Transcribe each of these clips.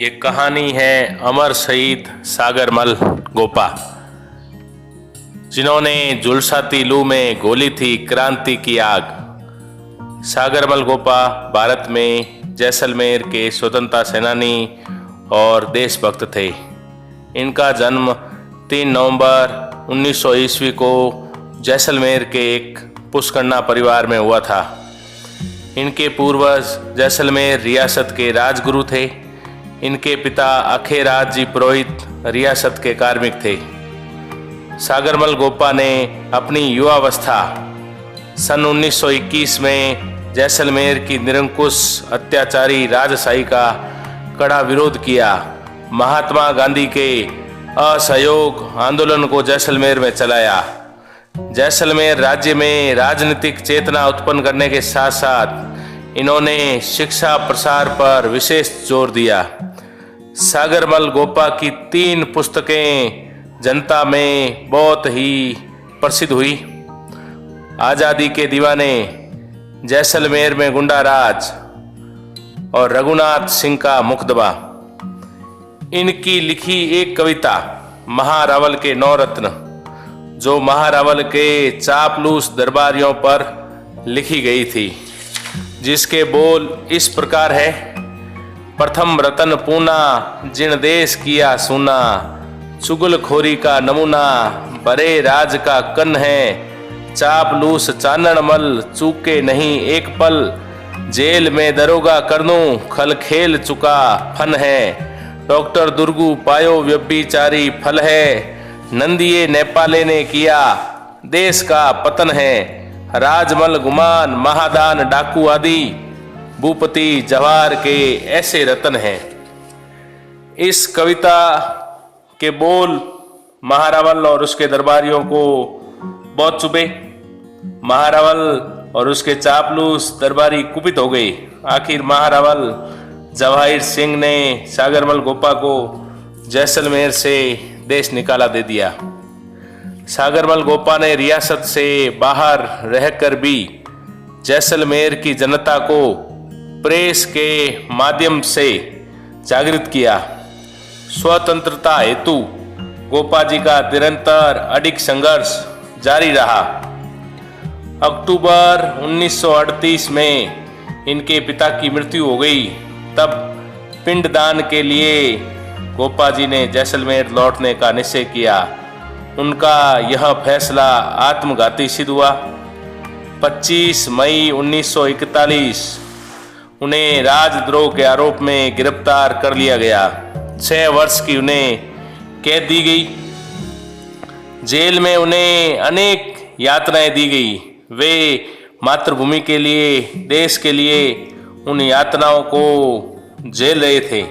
ये कहानी है अमर शहीद सागरमल गोपा, जिन्होंने झुलसाती लू में घोली थी क्रांति की आग। सागरमल गोपा भारत में जैसलमेर के स्वतंत्रता सेनानी और देशभक्त थे। इनका जन्म 3 नवंबर 1900 ईस्वी को जैसलमेर के एक पुष्करना परिवार में हुआ था। इनके पूर्वज जैसलमेर रियासत के राजगुरु थे। इनके पिता अखेराज जी पुरोहित रियासत के कार्मिक थे। सागरमल गोपा ने अपनी युवावस्था सन 1921 में जैसलमेर की निरंकुश अत्याचारी राजशाही का कड़ा विरोध किया। महात्मा गांधी के असहयोग आंदोलन को जैसलमेर में चलाया। जैसलमेर राज्य में राजनीतिक चेतना उत्पन्न करने के साथ साथ इन्होंने शिक्षा प्रसार पर विशेष जोर दिया। सागरमल गोपा की 3 पुस्तकें जनता में बहुत ही प्रसिद्ध हुई। आज़ादी के दीवाने, जैसलमेर में गुंडा राज और रघुनाथ सिंह का मुकदमा। इनकी लिखी एक कविता महारावल के 9 रत्न, जो महारावल के चापलूस दरबारियों पर लिखी गई थी, जिसके बोल इस प्रकार है। प्रथम रतन पूना जिन देश किया सुना, चुगलखोरी का नमूना बड़े राज का कन है। चापलूस चाननमल चूके नहीं एक पल, जेल में दरोगा करनू खल खेल चुका फन है। डॉक्टर दुर्गू पायो व्यभिचारी फल है, नंदिये नेपाले ने किया देश का पतन है। राजमल गुमान महादान डाकू आदि, भूपति जवाहर के ऐसे रतन हैं। इस कविता के बोल महारावल और उसके दरबारियों को बहुत चुभे। महारावल और उसके चापलूस दरबारी कुपित हो गए। आखिर महारावल जवाहिर सिंह ने सागरमल गोपा को जैसलमेर से देश निकाला दे दिया। सागरमल गोपा ने रियासत से बाहर रहकर भी जैसलमेर की जनता को प्रेस के माध्यम से जागृत किया। स्वतंत्रता हेतु गोपा जी का निरंतर अडिग संघर्ष जारी रहा। अक्टूबर 1938 में इनके पिता की मृत्यु हो गई। तब पिंडदान के लिए गोपा जी ने जैसलमेर लौटने का निश्चय किया। उनका यह फैसला आत्मघाती सिद्ध हुआ। 25 मई 1941 उन्हें राजद्रोह के आरोप में गिरफ्तार कर लिया गया। 6 वर्ष की उन्हें कैद दी गई। जेल में उन्हें अनेक यातनाएं दी गई। वे मातृभूमि के लिए, देश के लिए उन यातनाओं को झेल रहे थे।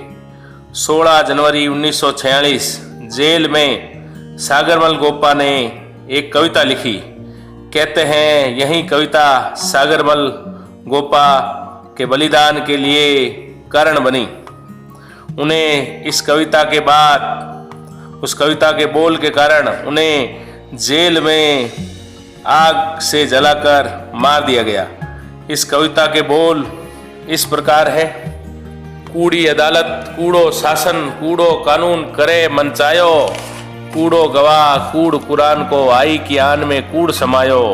16 जनवरी 1946 जेल में सागरमल गोपा ने एक कविता लिखी। कहते हैं यही कविता सागरमल गोपा के बलिदान के लिए कारण बनी। उन्हें इस कविता के बाद, उस कविता के बोल के कारण उन्हें जेल में आग से जलाकर मार दिया गया। इस कविता के बोल इस प्रकार है। कूड़ी अदालत कूड़ो शासन, कूड़ो कानून करे मनचायो। कूड़ो गवाह कूड़ कुरान को, आई की आन में कूड़ समायो।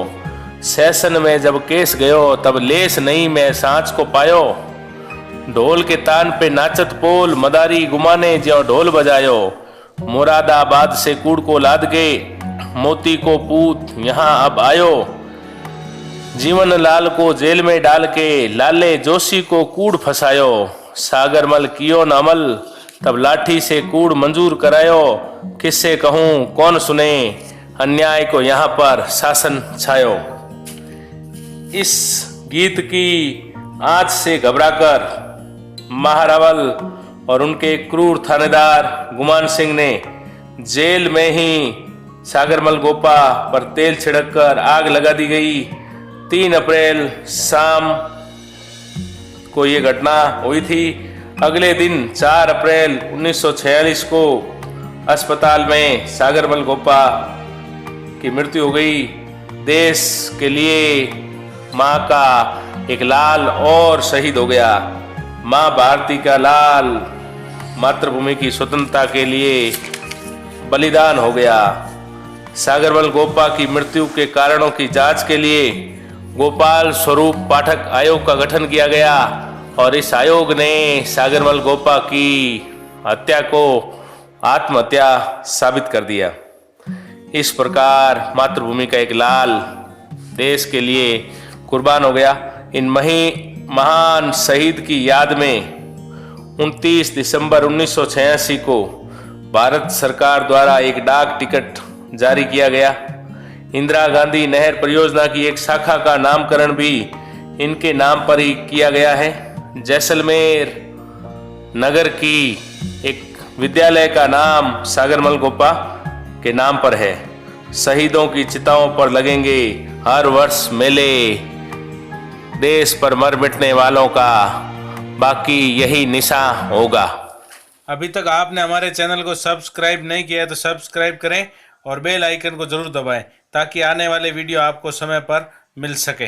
सेशन में जब केस गयो, तब लेस नहीं मैं सांच को पायो। ढोल के तान पे नाचत पोल, मदारी गुमाने ज्यों ढोल बजायो। मुरादाबाद से कूड़ को लाद के, मोती को पूत यहाँ अब आयो। जीवन लाल को जेल में डाल के, लाले जोशी को कूड़ फसायो। सागरमल कियो न अमल, तब लाठी से कूड़ मंजूर करायो। किससे कहूँ कौन सुने, अन्याय को यहाँ पर शासन छायो। इस गीत की आँच से घबराकर महारावल और उनके क्रूर थानेदार गुमान सिंह ने जेल में ही सागरमल गोपा पर तेल छिड़ककर आग लगा दी गई। 3 अप्रैल शाम को ये घटना हुई थी। अगले दिन 4 अप्रैल 1946 को अस्पताल में सागरमल गोपा की मृत्यु हो गई। देश के लिए माँ का एक लाल और शहीद हो गया। माँ भारती का लाल मातृभूमि की स्वतंत्रता के लिए बलिदान हो गया। सागरमल गोपा की मृत्यु के कारणों की जांच के लिए गोपाल स्वरूप पाठक आयोग का गठन किया गया और इस आयोग ने सागरमल गोपा की हत्या को आत्महत्या साबित कर दिया। इस प्रकार मातृभूमि का एक लाल देश के लिए कुर्बान हो गया। इन महान शहीद की याद में 29 दिसंबर 1986 को भारत सरकार द्वारा एक डाक टिकट जारी किया गया। इंदिरा गांधी नहर परियोजना की एक शाखा का नामकरण भी इनके नाम पर ही किया गया है। जैसलमेर नगर की एक विद्यालय का नाम सागरमल गोपा के नाम पर है। शहीदों की चिताओं पर लगेंगे हर वर्ष मेले, देश पर मर मिटने वालों का बाकी यही निशा होगा। अभी तक आपने हमारे चैनल को सब्सक्राइब नहीं किया है तो सब्सक्राइब करें और बेल आइकन को जरूर दबाएं ताकि आने वाले वीडियो आपको समय पर मिल सके।